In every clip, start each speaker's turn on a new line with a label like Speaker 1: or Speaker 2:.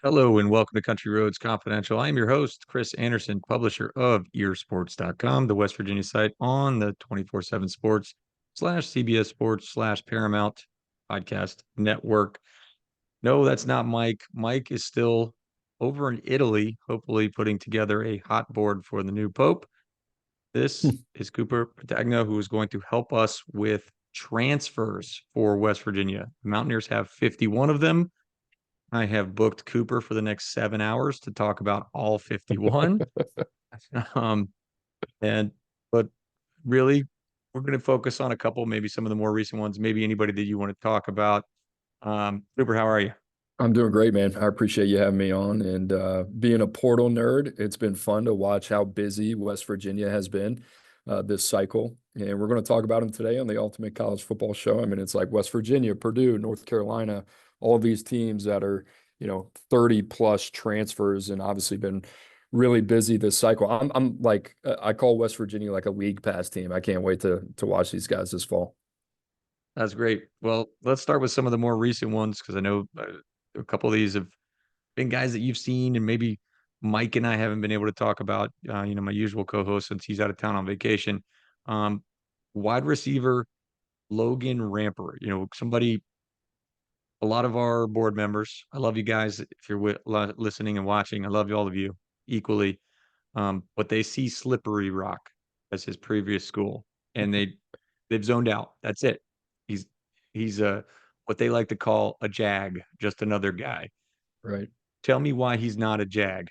Speaker 1: Hello and welcome to Country Roads Confidential. I am your host, Chris Anderson, publisher of earsports.com, the West Virginia site on the 247Sports slash CBS Sports slash Paramount podcast network. No, that's not Mike. Mike is still over in Italy, hopefully putting together a hot board for the new Pope. This is Cooper Petagna, who is going to help us with transfers for West Virginia. The Mountaineers have 51 of them. I have booked Cooper for the next 7 hours to talk about all 51. Um, and but really, we're going to focus on a couple, maybe some of the more recent ones, maybe anybody that you want to talk about. Cooper, how are you?
Speaker 2: I'm doing great, man. I appreciate you having me on. And being a portal nerd, it's been fun to watch how busy West Virginia has been this cycle. And we're going to talk about them today on the Ultimate College Football Show. I mean, it's like West Virginia, Purdue, North Carolina, all these teams that are, 30 plus transfers and obviously been really busy this cycle. I'm like, I call West Virginia like a league pass team. I can't wait to watch these guys this fall.
Speaker 1: That's great. Well, let's start with some of the more recent ones because I know a couple of these have been guys that you've seen, and maybe Mike and I haven't been able to talk about. My usual co-host since he's out of town on vacation. Um, Wide receiver Logan Ramper. Somebody. A lot of our board members. I love you guys if you're listening and watching. I love all of you equally. But they see Slippery Rock as his previous school, and they've zoned out. That's it. He's he's what they like to call a jag, just another guy.
Speaker 2: Right.
Speaker 1: Tell me why he's not a jag.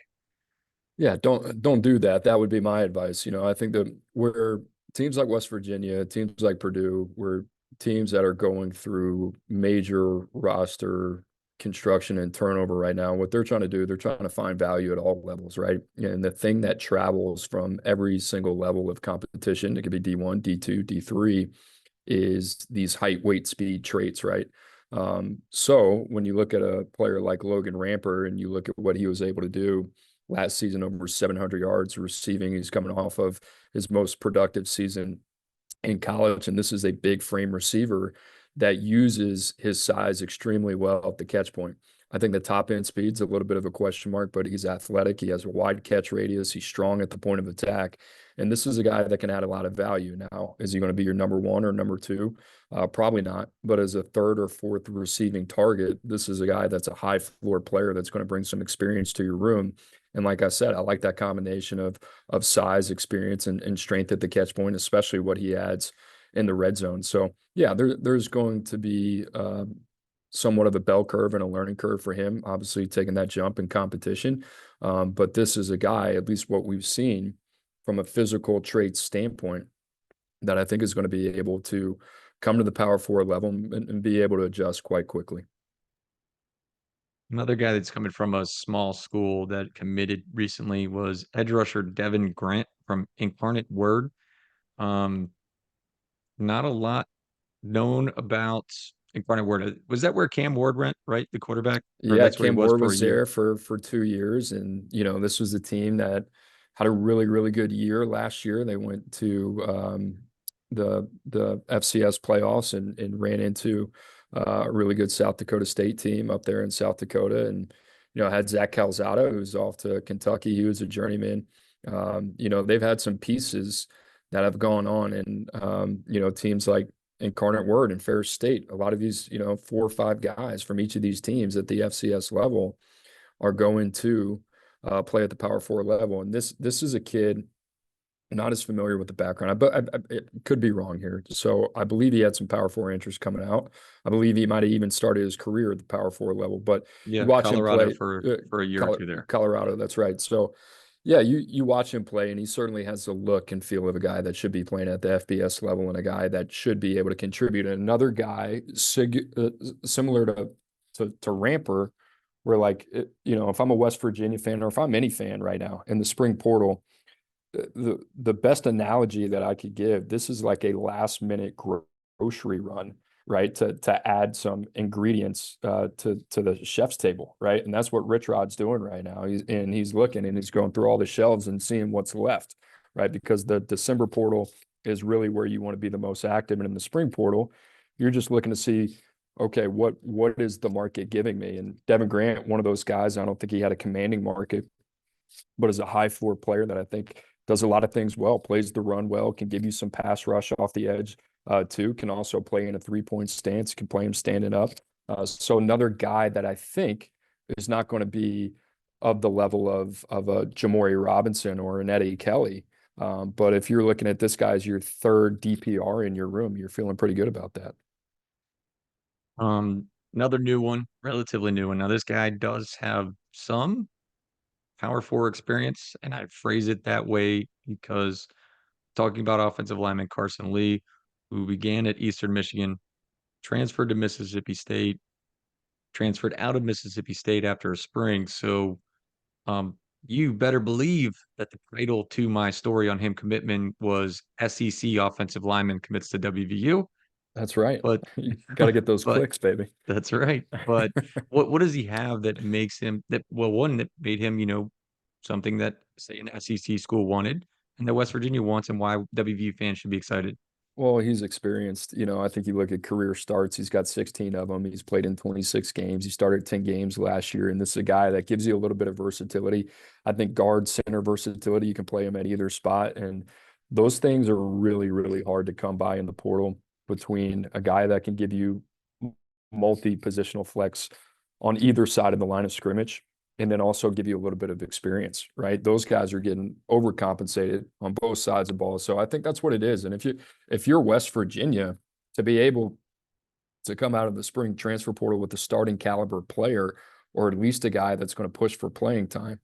Speaker 2: Yeah, don't do that. That would be my advice. I think that we're teams like West Virginia, teams like Purdue, we're teams that are going through major roster construction and turnover right now. What they're trying to do, they're trying to find value at all levels, right? And the thing that travels from every single level of competition, it could be D1, D2, D3, is these height, weight, speed traits, right? So when you look at a player like Logan Ramper and you look at what he was able to do last season, over 700 yards receiving. He's coming off of his most productive season in college, and this is a big frame receiver that uses his size extremely well at the catch point. I think the top end speed's a little bit of a question mark, but he's athletic. He has a wide catch radius. He's strong at the point of attack. And this is a guy that can add a lot of value. Now, is he going to be your number one or number two? Probably not. But as a third or fourth receiving target, this is a guy that's a high floor player that's going to bring some experience to your room. And like I said, I like that combination of size, experience, and strength at the catch point, especially what he adds in the red zone. So yeah, there's going to be somewhat of a bell curve and a learning curve for him, obviously taking that jump in competition. But this is a guy, at least what we've seen from a physical trait standpoint, that I think is going to be able to come to the Power Four level and be able to adjust quite quickly.
Speaker 1: Another guy that's coming from a small school that committed recently was edge rusher Devin Grant from Incarnate Word. Um, Not a lot known about Incarnate Word. Was that where Cam Ward went, right? The quarterback, or
Speaker 2: Yeah,
Speaker 1: that's where he
Speaker 2: Cam
Speaker 1: was
Speaker 2: Ward
Speaker 1: for a
Speaker 2: was
Speaker 1: year?
Speaker 2: there for 2 years, and this was a team that had a really really good year last year. They went to the FCS playoffs and ran into a really good South Dakota State team up there in South Dakota, and had Zach Calzada, who's off to Kentucky. He was a journeyman. They've had some pieces that have gone on, and teams like Incarnate Word and Ferris State. A lot of these, 4 or 5 guys from each of these teams at the FCS level are going to play at the Power Four level. And this is a kid not as familiar with the background, but I it could be wrong here. So I believe he had some Power Four interest coming out. I believe he might have even started his career at the Power Four level. But you
Speaker 1: Yeah,
Speaker 2: watch him
Speaker 1: Colorado
Speaker 2: play,
Speaker 1: for a year or two there.
Speaker 2: Colorado. That's right. So yeah, you watch him play, and he certainly has the look and feel of a guy that should be playing at the FBS level and a guy that should be able to contribute. And another guy similar to Ramper, where like if I'm a West Virginia fan or if I'm any fan right now in the spring portal, the best analogy that I could give, this is like a last minute grocery run, right? To add some ingredients to the chef's table, right? And that's what Rich Rod's doing right now. He's looking and he's going through all the shelves and seeing what's left, right? Because the December portal is really where you want to be the most active, and in the spring portal, you're just looking to see okay, what is the market giving me? And Devin Grant, one of those guys, I don't think he had a commanding market, but is a high floor player that I think does a lot of things well, plays the run well, can give you some pass rush off the edge too, can also play in a 3-point stance, can play him standing up. So another guy that I think is not going to be of the level of a Jamori Robinson or an Eddie Kelly. But if you're looking at this guy as your third DPR in your room, you're feeling pretty good about that.
Speaker 1: Another new one, relatively new one. Now, this guy does have some power four experience, and I phrase it that way because talking about offensive lineman Carson Lee, who began at Eastern Michigan, transferred to Mississippi State, transferred out of Mississippi State after a spring. So you better believe that the cradle to my story on him commitment was SEC offensive lineman commits to WVU.
Speaker 2: That's right.
Speaker 1: But
Speaker 2: You got to get those
Speaker 1: but
Speaker 2: clicks, baby.
Speaker 1: that's right. But what does he have that makes him that well, one that made him, something that say an SEC school wanted and that West Virginia wants and why WVU fans should be excited.
Speaker 2: Well, he's experienced. I think you look at career starts, he's got 16 of them. He's played in 26 games. He started 10 games last year. And this is a guy that gives you a little bit of versatility. I think guard center versatility, you can play him at either spot. And those things are really, really hard to come by in the portal between a guy that can give you multi-positional flex on either side of the line of scrimmage and then also give you a little bit of experience, right? Those guys are getting overcompensated on both sides of the ball. So I think that's what it is. And if you're West Virginia, to be able to come out of the spring transfer portal with a starting caliber player, or at least a guy that's going to push for playing time,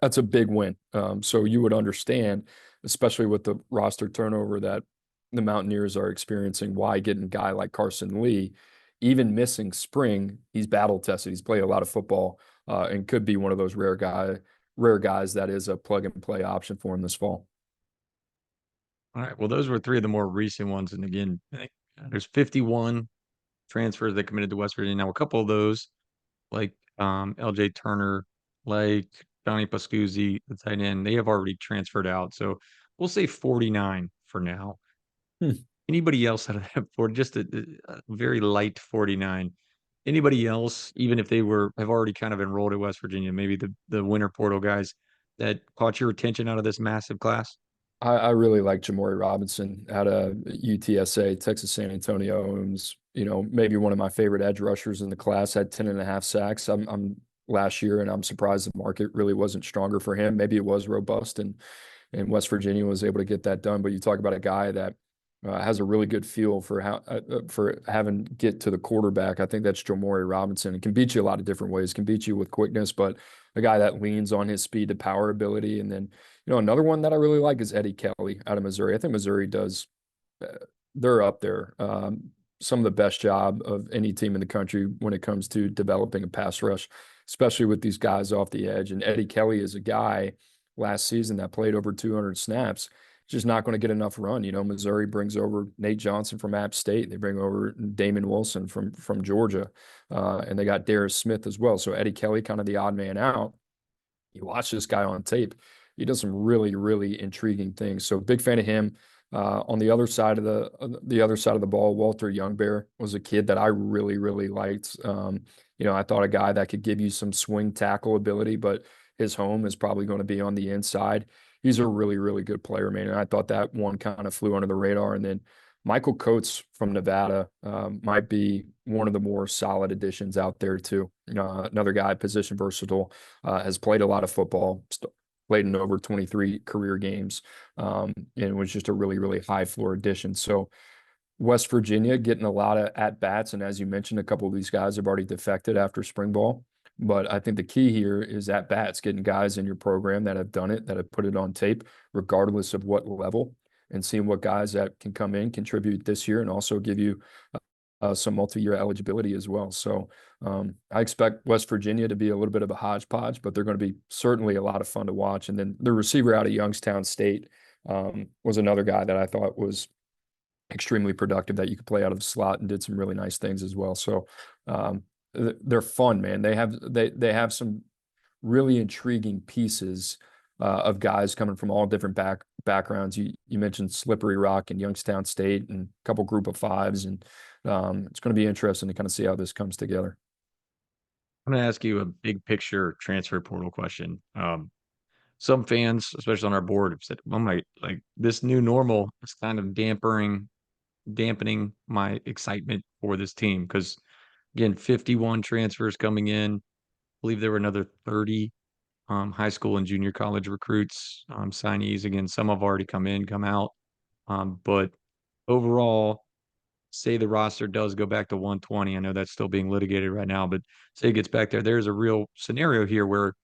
Speaker 2: that's a big win. So you would understand, especially with the roster turnover that the Mountaineers are experiencing, why getting a guy like Carson Lee, even missing spring, he's battle tested. He's played a lot of football and could be one of those rare guys that is a plug and play option for him this fall.
Speaker 1: All right. Well, those were three of the more recent ones. And again, I think there's 51 transfers that committed to West Virginia. Now, a couple of those, like LJ Turner, like Donnie Pascuzzi, the tight end, they have already transferred out. So we'll say 49 for now.
Speaker 2: Hmm.
Speaker 1: Anybody else out of that for just a very light 49? Anybody else, even if they have already kind of enrolled at West Virginia, maybe the winter portal guys that caught your attention out of this massive class?
Speaker 2: I really like Jamori Robinson out of UTSA, Texas San Antonio. Who's, maybe one of my favorite edge rushers in the class, had 10.5 sacks. I'm last year, and I'm surprised the market really wasn't stronger for him. Maybe it was robust and West Virginia was able to get that done. But you talk about a guy that has a really good feel for how for having get to the quarterback. I think that's Jamori Robinson. It can beat you a lot of different ways. It can beat you with quickness, but a guy that leans on his speed to power ability. And then, another one that I really like is Eddie Kelly out of Missouri. I think Missouri does, they're up there. Some of the best job of any team in the country when it comes to developing a pass rush, especially with these guys off the edge. And Eddie Kelly is a guy last season that played over 200 snaps, just not going to get enough run. Missouri brings over Nate Johnson from App State. They bring over Damon Wilson from Georgia, and they got Darius Smith as well. So Eddie Kelly, kind of the odd man out. You watch this guy on tape; he does some really, really intriguing things. So big fan of him. On the other side of the ball, Walter Youngbear was a kid that I really, really liked. I thought a guy that could give you some swing tackle ability, but his home is probably going to be on the inside. He's a really, really good player, man. And I thought that one kind of flew under the radar. And then Michael Coates from Nevada might be one of the more solid additions out there too. Another guy, position versatile, has played a lot of football, played in over 23 career games, and was just a really, really high floor addition. So West Virginia getting a lot of at bats, and as you mentioned, a couple of these guys have already defected after spring ball. But I think the key here is at bats, getting guys in your program that have done it, that have put it on tape, regardless of what level, and seeing what guys that can come in, contribute this year, and also give you some multi-year eligibility as well. So I expect West Virginia to be a little bit of a hodgepodge, but they're going to be certainly a lot of fun to watch. And then the receiver out of Youngstown State was another guy that I thought was extremely productive, that you could play out of the slot and did some really nice things as well. So they're fun, man. They have some really intriguing pieces of guys coming from all different backgrounds. You mentioned Slippery Rock and Youngstown State and a couple group of fives, and it's going to be interesting to kind of see how this comes together.
Speaker 1: I'm going to ask you a big picture transfer portal question. Some fans, especially on our board, have said, "Oh my, like this new normal is kind of dampening my excitement for this team." Because again, 51 transfers coming in. I believe there were another 30 high school and junior college recruits, signees. Again, some have already come in, come out. But overall, say the roster does go back to 120. I know that's still being litigated right now, but say it gets back there. There's a real scenario here where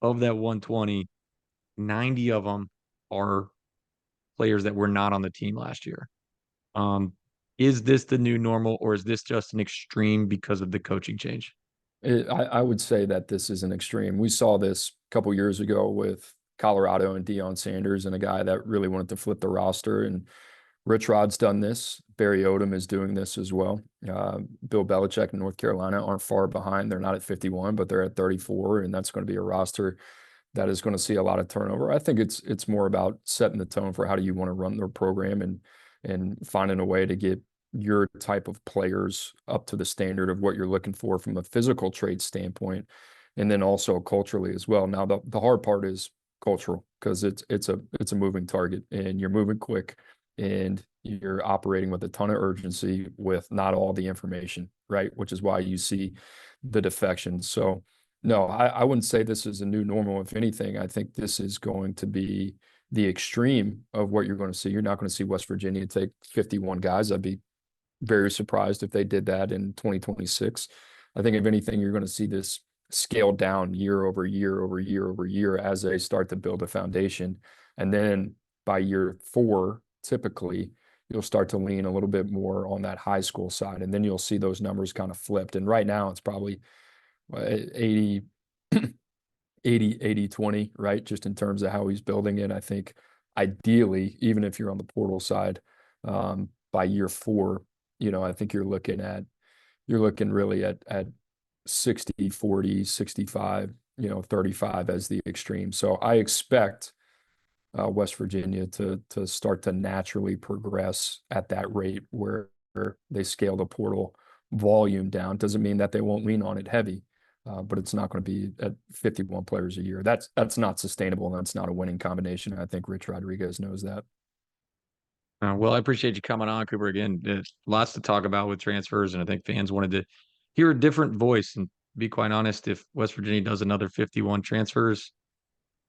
Speaker 1: of that 120, 90 of them are players that were not on the team last year. Um, is this the new normal, or is this just an extreme because of the coaching change?
Speaker 2: I would say that this is an extreme. We saw this a couple years ago with Colorado and Deion Sanders and a guy that really wanted to flip the roster. And Rich Rod's done this. Barry Odom is doing this as well. Bill Belichick and North Carolina aren't far behind. They're not at 51, but they're at 34, and that's going to be a roster that is going to see a lot of turnover. I think it's more about setting the tone for how do you want to run their program and finding a way to get your type of players up to the standard of what you're looking for from a physical trait standpoint, and then also culturally as well. Now the hard part is cultural because it's a moving target and you're moving quick and you're operating with a ton of urgency with not all the information, right? Which is why you see the defections. So no, I wouldn't say this is a new normal. If anything, I think this is going to be the extreme of what you're going to see. You're not going to see West Virginia take 51 guys. I'd be very surprised if they did that in 2026. I think if anything, you're going to see this scaled down year over year over year over year as they start to build a foundation. And then by year 4, typically, you'll start to lean a little bit more on that high school side. And then you'll see those numbers kind of flipped. And right now, it's probably 80, 80, 20, right? Just in terms of how he's building it. I think ideally, even if you're on the portal side, by year 4, I think you're looking really at 60, 40, 65, 35 as the extreme. So I expect West Virginia to start to naturally progress at that rate where they scale the portal volume down. Doesn't mean that they won't lean on it heavy, but it's not going to be at 51 players a year. That's not sustainable. And that's not a winning combination. I think Rich Rodriguez knows that.
Speaker 1: Well, I appreciate you coming on, Cooper. Again, there's lots to talk about with transfers, and I think fans wanted to hear a different voice. And be quite honest, if West Virginia does another 51 transfers,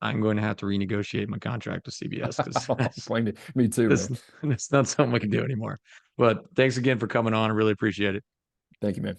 Speaker 1: I'm going to have to renegotiate my contract with CBS because
Speaker 2: Blame me. Me too,
Speaker 1: this,
Speaker 2: man.
Speaker 1: it's not something we can do anymore. But thanks again for coming on. I really appreciate it.
Speaker 2: Thank you, man.